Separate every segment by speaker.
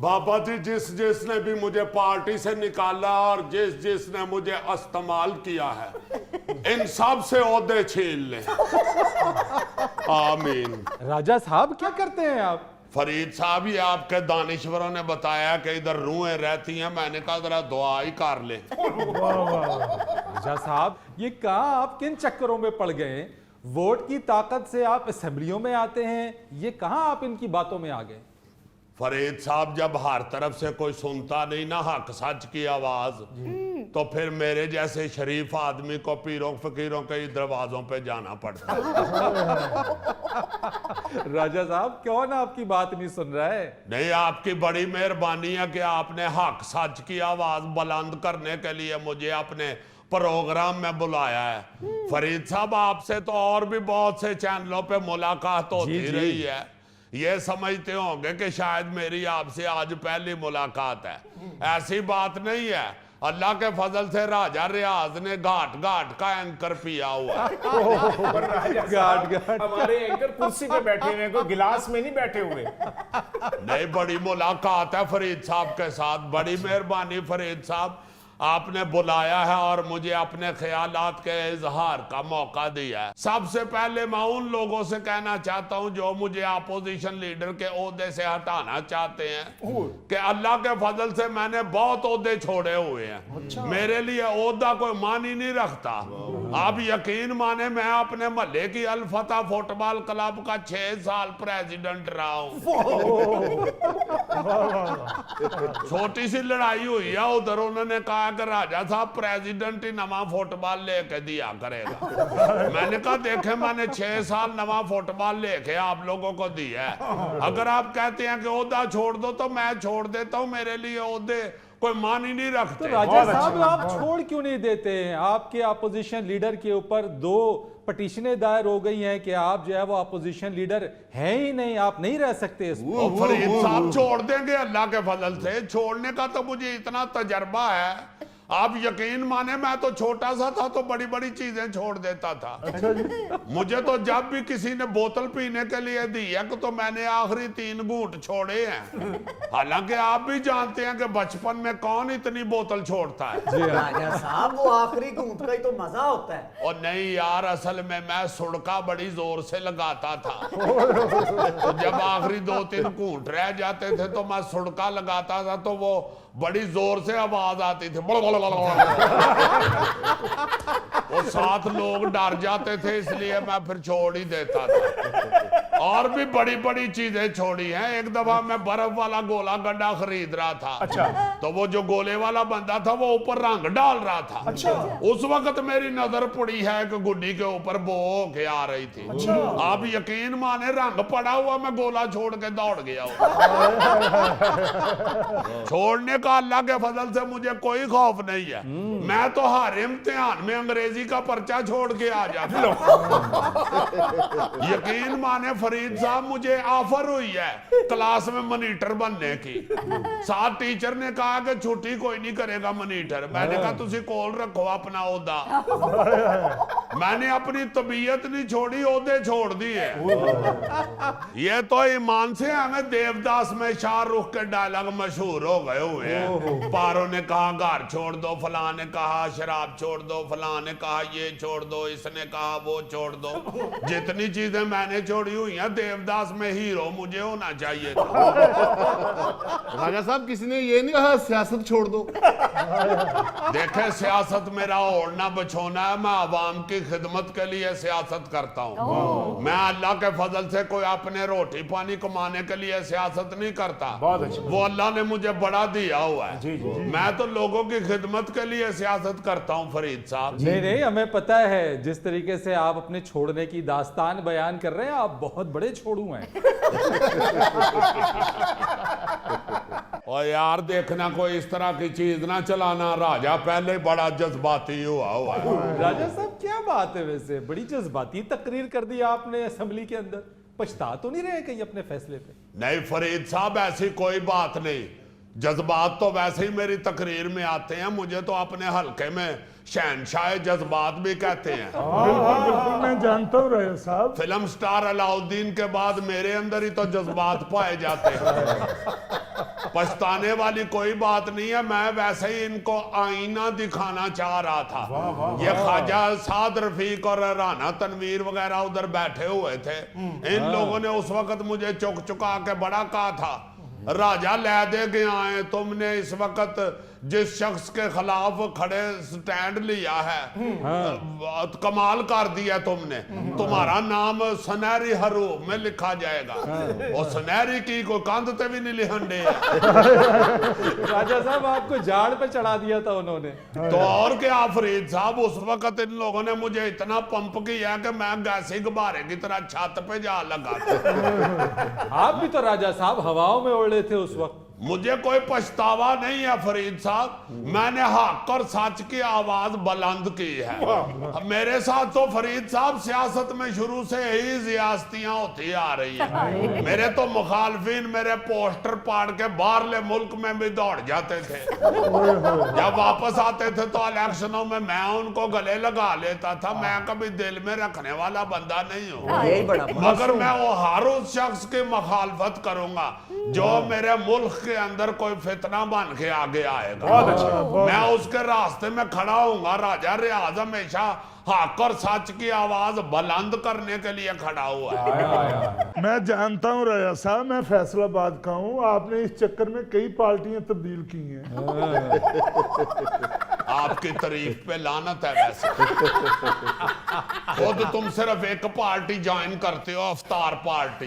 Speaker 1: बाबा जी, जिसने भी मुझे पार्टी से निकाला और जिसने मुझे इस्तेमाल किया है, इन सब से ओहदे छीन ले। आमीन।
Speaker 2: राजा साहब क्या करते हैं आप?
Speaker 1: फरीद साहब, ये आपके दानिश्वरों ने बताया कि इधर रूहें रहती हैं, मैंने कहा जरा दुआ ही कर ले।
Speaker 2: राजा साहब, ये कहाँ आप किन चक्करों में पड़ गए? वोट की ताकत से आप असेंबलियों में आते हैं, ये कहाँ आप इनकी बातों में आ गए?
Speaker 1: फरीद साहब, जब हर तरफ से कोई सुनता नहीं ना हक सच की आवाज, तो फिर मेरे जैसे शरीफ आदमी को पीरों फकीरों के दरवाजों पे जाना पड़ता है।
Speaker 2: राजा साहब, कौन आपकी बात नहीं सुन रहा है?
Speaker 1: नहीं, आपकी बड़ी मेहरबानी है कि आपने हक सच की आवाज बुलंद करने के लिए मुझे अपने प्रोग्राम में बुलाया है। फरीद साहब, आपसे तो और भी बहुत से चैनलों पे मुलाकात होती रही है, ये समझते होंगे कि शायद मेरी आपसे आज पहली मुलाकात है। ऐसी बात नहीं है, अल्लाह के फजल से राजा रियाज ने घाट घाट का एंकर पिया हुआ।
Speaker 2: घाट
Speaker 3: हमारे एंकर कुर्सी पे बैठे हुए, कोई गिलास में नहीं बैठे हुए।
Speaker 1: नहीं, बड़ी मुलाकात है फरीद साहब के साथ। बड़ी मेहरबानी फरीद साहब, आपने बुलाया है और मुझे अपने ख्यालात के इजहार का मौका दिया है। सबसे पहले मैं उन लोगों से कहना चाहता हूं जो मुझे अपोजिशन लीडर के ओहदे से हटाना चाहते हैं कि अल्लाह के फजल से मैंने बहुत ओहदे छोड़े हुए हैं। मेरे लिए ओहदा कोई मान ही नहीं रखता। आप यकीन माने, मैं अपने महल्ले की अल फतह फुटबॉल क्लब का 6 साल प्रेसिडेंट रहा हूं। छोटी सी लड़ाई हुई है उधर, उन्होंने कहा कि राजा साहब प्रेसिडेंट ही नवा फुटबॉल लेके दिया करेगा। मैंने कहा देखे, मैंने 6 साल नवा फुटबॉल लेके आप लोगों को दिया है। अगर आप कहते हैं कि ओहदा छोड़ दो तो मैं छोड़ देता हूं। मेरे लिए ओहदे कोई मान ही नहीं रखते।
Speaker 2: तो राजा साहब, आप छोड़ क्यों नहीं देते हैं? आपके अपोजिशन लीडर के ऊपर 2 पटिशनें दायर हो गई हैं कि आप जो है वो अपोजिशन लीडर है ही नहीं, आप नहीं रह सकते इसमें।
Speaker 1: फरीद साहब, छोड़ देंगे अल्लाह के फजल से। छोड़ने का तो मुझे इतना तजर्बा है, आप यकीन माने, मैं तो छोटा सा था तो बड़ी बड़ी चीजें छोड़ देता था। मुझे तो जब भी किसी ने बोतल पीने के लिए दी है तो मैंने आखिरी 3 घूंट छोड़े हैं। हालांकि आप भी जानते हैं कि बचपन में कौन इतनी बोतल छोड़ता है।
Speaker 4: राजा साहब, वो आखिरी घूंट का ही तो मजा होता है।
Speaker 1: और नहीं यार, असल में मैं सुड़का बड़ी जोर से लगाता था। तो जब आखिरी 2-3 घूंट रह जाते थे तो मैं सुड़का लगाता था, तो वो बड़ी जोर से आवाज आती थी। वो 7 लोग डर जाते थे, इसलिए मैं फिर छोड़ ही देता था। और भी बड़ी बड़ी चीजें छोड़ी हैं। एक दफा मैं बर्फ वाला गोला गड्ढा खरीद रहा था।
Speaker 3: अच्छा।
Speaker 1: तो वो जो गोले वाला बंदा था वो ऊपर रंग डाल रहा था।
Speaker 3: अच्छा।
Speaker 1: उस वक्त मेरी नजर पड़ी है कि गुड्डी के ऊपर बो के आ रही थी।
Speaker 3: अच्छा।
Speaker 1: आप यकीन माने, रंग पड़ा हुआ, मैं गोला छोड़ के दौड़ गया। छोड़ने का अल्लाह के फजल से मुझे कोई खौफ नहीं है। मैं तो हर इम्तिहान में अंग्रेजी का पर्चा छोड़ के आ जाता। यकीन माने फरीद साहब, मुझे ऑफर हुई है क्लास में मॉनिटर बनने की। साथ टीचर ने कहा कि छुट्टी कोई नहीं करेगा मॉनिटर। मैंने कहा तुसी कोल रखो अपना ओहदा। मैंने अपनी तबीयत नहीं छोड़ी, ओहदे छोड़ दिए। ये तो ईमान से हमें देवदास में शाहरुख के डायलॉग मशहूर हो गए हुए हैं। पारो ने कहा घर छोड़ दो, फलां ने कहा शराब छोड़ दो, फलां ने कहा ये छोड़ दो, इसने कहा वो छोड़ दो। जितनी चीजें मैंने छोड़ी हुई हैं, देवदास में हीरो मुझे होना चाहिए था।
Speaker 5: राजा साहब, किसी ने ये नहीं कहा सियासत छोड़ दो?
Speaker 1: देखे, सियासत मेरा ओढ़ना बछोना है। मैं आवाम की खिदमत के लिए सियासत करता हूँ। मैं अल्लाह के फजल से कोई अपने रोटी पानी कमाने के लिए सियासत नहीं करता।
Speaker 3: बहुत अच्छा।
Speaker 1: वो अल्लाह ने मुझे बड़ा दिया हुआ है।
Speaker 3: जी, जी।
Speaker 1: मैं तो लोगों की खिदमत के लिए सियासत करता हूँ फरीद साहब।
Speaker 2: नहीं, हमें पता है जिस तरीके से आप अपने छोड़ने की दास्तान बयान कर रहे हैं, आप बहुत बड़े छोड़ू हैं।
Speaker 1: और यार देखना, कोई इस तरह की चीज ना चलाना। राजा पहले बड़ा जज्बाती हुआ है।
Speaker 2: राजा साहब, क्या बात है? वैसे बड़ी जज्बाती तकरीर कर दी आपने असेंबली के अंदर। पछता तो नहीं रहे कहीं अपने फैसले पे?
Speaker 1: नहीं फरीद साहब, ऐसी कोई बात नहीं। जज्बात तो वैसे ही मेरी तकरीर में आते हैं। मुझे तो अपने हल्के में शहनशाह जज्बात भी कहते हैं।
Speaker 6: बिल्कुल, मैं जानता हूँ राजा साहब।
Speaker 1: फिल्म स्टार अलाउद्दीन के बाद मेरे अंदर ही तो जज्बात पाए जाते हैं। पछताने वाली कोई बात नहीं है, मैं वैसे ही इनको आईना दिखाना चाह रहा था। ये ख्वाजा साद रफीक और राना तनवीर वगैरह उधर बैठे हुए थे, इन लोगों ने उस वक्त मुझे चुक चुका के बड़ा कहा था, राजा ले दे गया है, तुमने इस वक्त जिस शख्स के खिलाफ खड़े स्टैंड लिया है, कमाल कर दिया तुमने, तुम्हारा नाम सुनहरी हरूफ में लिखा जाएगा। और सुनहरी की कोई कंध ते भी नहीं लिखंडे है।
Speaker 2: राजा साहब आपको झाड़ पे चढ़ा दिया था उन्होंने।
Speaker 1: तो और क्या फरीद साहब, उस वक्त इन लोगों ने मुझे इतना पंप किया कि मैं गैसी गुब्बारे की तरह छत पे जा लगा था।
Speaker 2: आप भी तो राजा साहब हवाओं में उड़ रहे थे उस वक्त।
Speaker 1: मुझे कोई पछतावा नहीं है फरीद साहब, मैंने हक और सच की आवाज बुलंद की है। मेरे साथ तो फरीद साहब सियासत में शुरू से ही जियासतियां होती आ रही है। मेरे तो मुखालफिन मेरे पोस्टर पाड़ के बाहरले मुल्क में भी दौड़ जाते थे। जब वापस आते थे तो इलेक्शनों में मैं उनको गले लगा लेता था। मैं कभी दिल में रखने वाला बंदा नहीं हूँ, मगर मैं वो हर उस शख्स की मुखालफत करूंगा जो मेरे मुल्क के अंदर कोई फितना बन के आगे आएगा।
Speaker 3: बहुत अच्छा।
Speaker 1: मैं उसके रास्ते में खड़ा हूंगा। राजा रियाज हमेशा हक और सच की आवाज बुलंद करने के लिए खड़ा हुआ है।
Speaker 6: मैं जानता हूँ राजा साहब, मैं फैसलाबाद का हूँ, आपने इस चक्कर में कई पार्टियां तब्दील की हैं।
Speaker 1: आपकी तारीफ पे लानत है। वैसे खुद तुम सिर्फ एक पार्टी ज्वाइन करते हो, अफ्तार पार्टी।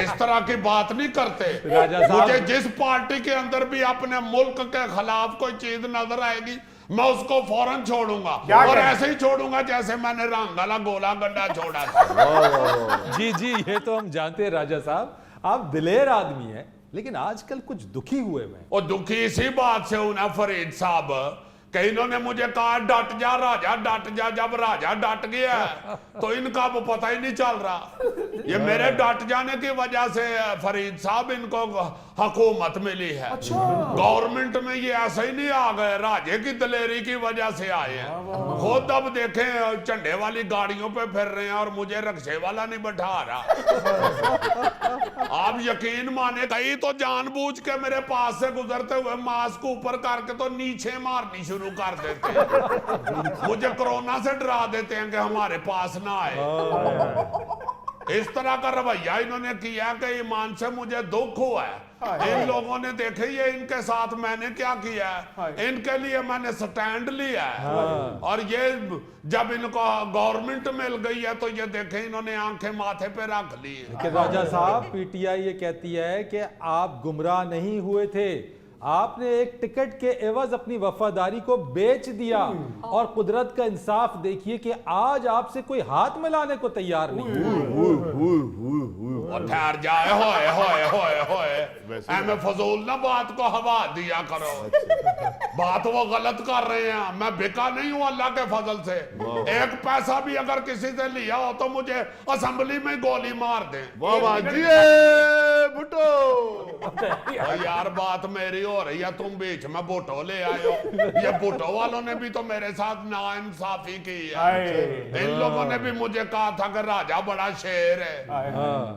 Speaker 1: इस तरह की बात नहीं करते।
Speaker 2: राजा साहब-
Speaker 1: मुझे जिस पार्टी के अंदर भी अपने मुल्क के खिलाफ कोई चीज नजर आएगी मैं उसको फौरन छोड़ूंगा, और ऐसे ही छोड़ूंगा जैसे मैंने रंगाला गोला गड्ढा छोड़ा था।
Speaker 2: जी जी, ये तो हम जानते हैं राजा साहब, आप दिलेर आदमी हैं, लेकिन आजकल कुछ दुखी हुए हैं।
Speaker 1: और दुखी इसी बात से हूं ना फरीद साहब कि इन्होंने मुझे कहा डट जा राजा डट जा। जब राजा डट गया तो इनका वो पता ही नहीं चल रहा। ये मेरे डट जाने की वजह से फरीद साहब इनको हुकूमत मिली है। गवर्नमेंट में ये ऐसे ही नहीं आ गए, राजे की दलेरी की वजह से आए हैं। खुद अब देखें झंडे वाली गाड़ियों पे फिर रहे हैं और मुझे रक्शे वाला नहीं बैठा रहा। आप यकीन माने, कई तो जानबूझ के मेरे पास से गुजरते हुए मास्क ऊपर करके तो नीचे मारनी शुरू कर देते हैं। मुझे कोरोना से डरा देते हैं कि हमारे पास ना आए। इस तरह का रवैया इन्होंने किया कि ईमान से मुझे दुख हुआ है। इन लोगों ने देखे ये इनके साथ मैंने क्या किया है, इनके लिए मैंने स्टैंड लिया है। और ये जब इनको गवर्नमेंट मिल गई है तो ये देखे इन्होंने आंखें माथे पे रख ली है।
Speaker 2: कि राजा साहब, पीटीआई ये कहती है कि आप गुमराह नहीं हुए थे, आपने एक टिकट के एवज अपनी वफादारी को बेच दिया। और कुदरत का इंसाफ देखिए कि आज आपसे कोई हाथ मिलाने को तैयार नहीं।
Speaker 1: और ठहर जाए, होए होए होए होए, ऐमें फजूल ना बात को हवा दिया करो। बात वो गलत कर रहे हैं। मैं बिका नहीं हूं अल्लाह के फजल से। एक पैसा भी अगर किसी से लिया हो तो मुझे असेंबली में गोली मार दे।
Speaker 5: वाह जी भुट्टो।
Speaker 1: और यार बात मेरी हो रही है, तुम बीच में भुट्टो ले आए हो। ये भुट्टो वालों ने भी तो मेरे साथ नाइंसाफी की है। इन लोगों ने भी मुझे कहा था कि राजा बड़ा शेर है।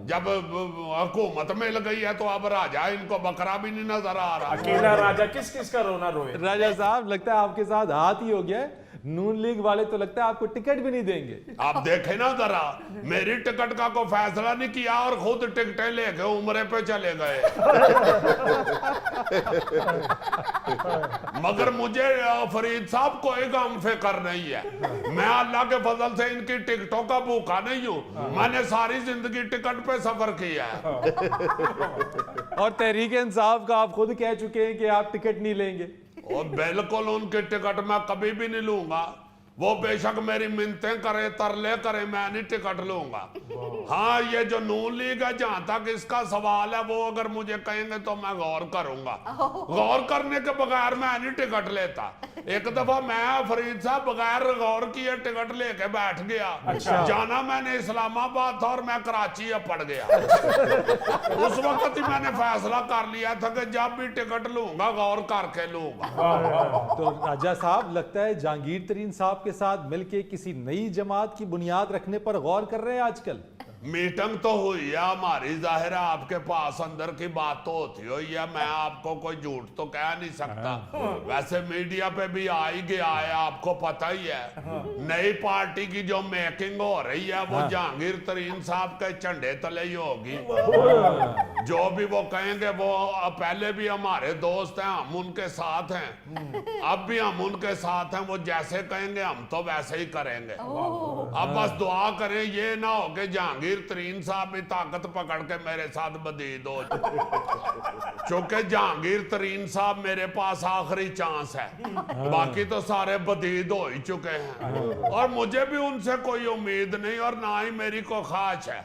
Speaker 1: जब हुकूमत मिल गई है तो अब राजा इनको बकरा भी नहीं नजर आ रहा।
Speaker 3: अकेला राजा किस किस का रोना रोए।
Speaker 2: राजा साहब, लगता है आपके साथ हाथ ही हो गया है। नून लीग वाले तो लगता है आपको टिकट भी नहीं देंगे।
Speaker 1: आप देखे ना जरा, मेरी टिकट का कोई फैसला नहीं किया और खुद टिकटें लेके उम्रे पे चले गए। मगर मुझे फरीद साहब कोई गम फिक्र नहीं है। मैं अल्लाह के फजल से इनकी टिकटों का भूखा नहीं हूं। मैंने सारी जिंदगी टिकट पे सफर किया है।
Speaker 2: और तहरीक इंसाफ का आप खुद कह चुके हैं कि आप टिकट नहीं लेंगे।
Speaker 1: और बिल्कुल उनकी टिकट मैं कभी भी नहीं लूंगा। वो बेशक मेरी मिन्नतें करे, तरले करे, मैं नहीं टिकट लूंगा। हाँ, ये जो नून लीग है, जहां तक इसका सवाल है, वो अगर मुझे कहेंगे तो मैं गौर करूंगा। गौर करने के बगैर मैं नहीं टिकट लेता। एक दफा मैं फरीद साहब बगैर गौर किए टिकट लेके बैठ गया। जाना मैंने इस्लामाबाद था और मैं कराची पड़ गया। उस वक्त ही मैंने फैसला कर लिया था कि जब भी टिकट लूंगा गौर करके लूंगा।
Speaker 2: तो राजा साहब, लगता है जहांगीर तरीन साहब के साथ मिलके किसी नई जमात की बुनियाद रखने पर गौर कर रहे हैं आजकल।
Speaker 1: मीटिंग तो हुई है हमारी, जाहिर है आपके पास अंदर की बात तो होती हुई है, मैं आपको कोई झूठ तो कह नहीं सकता। वैसे मीडिया पे भी आ ही गया है, आपको पता ही है। नई पार्टी की जो मेकिंग हो रही है वो जहांगीर तरीन साहब के झंडे तले ही होगी। जो भी वो कहेंगे, वो पहले भी हमारे दोस्त हैं, हम उनके साथ हैं, अब भी हम उनके साथ हैं। वो जैसे कहेंगे हम तो वैसे ही करेंगे। अब बस दुआ करें ये ना हो कि जहांगीर तरीन साहब भी ताकत पकड़ के मेरे साथ बदीद हो, क्योंकि जहांगीर तरीन साहब मेरे पास आखिरी चांस है, बाकी तो सारे बदीद हो ही चुके हैं और मुझे भी उनसे कोई उम्मीद नहीं और ना ही मेरी को ख्वाहिश है।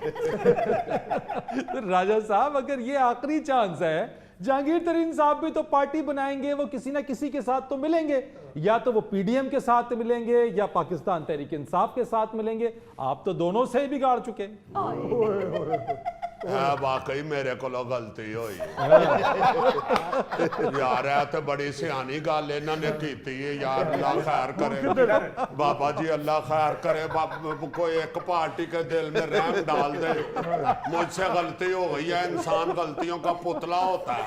Speaker 2: तो राजा साहब, अगर ये आखिरी चांस है, जहांगीर तरीन साहब भी तो पार्टी बनाएंगे, वो किसी ना किसी के साथ तो मिलेंगे, या तो वो पीडीएम के साथ मिलेंगे या पाकिस्तान तहरीक इंसाफ के साथ मिलेंगे। आप तो दोनों से ही बिगाड़ चुके।
Speaker 1: वाकई मेरे को गलती हुई यार, है तो बड़ी सियानी गल इन्होंने की यार। अल्लाह खैर करे बाबा जी, अल्लाह खैर करे। कोई एक पार्टी के दिल में रहम डाल दे। मुझसे गलती हो गई है, इंसान गलतियों का पुतला होता है।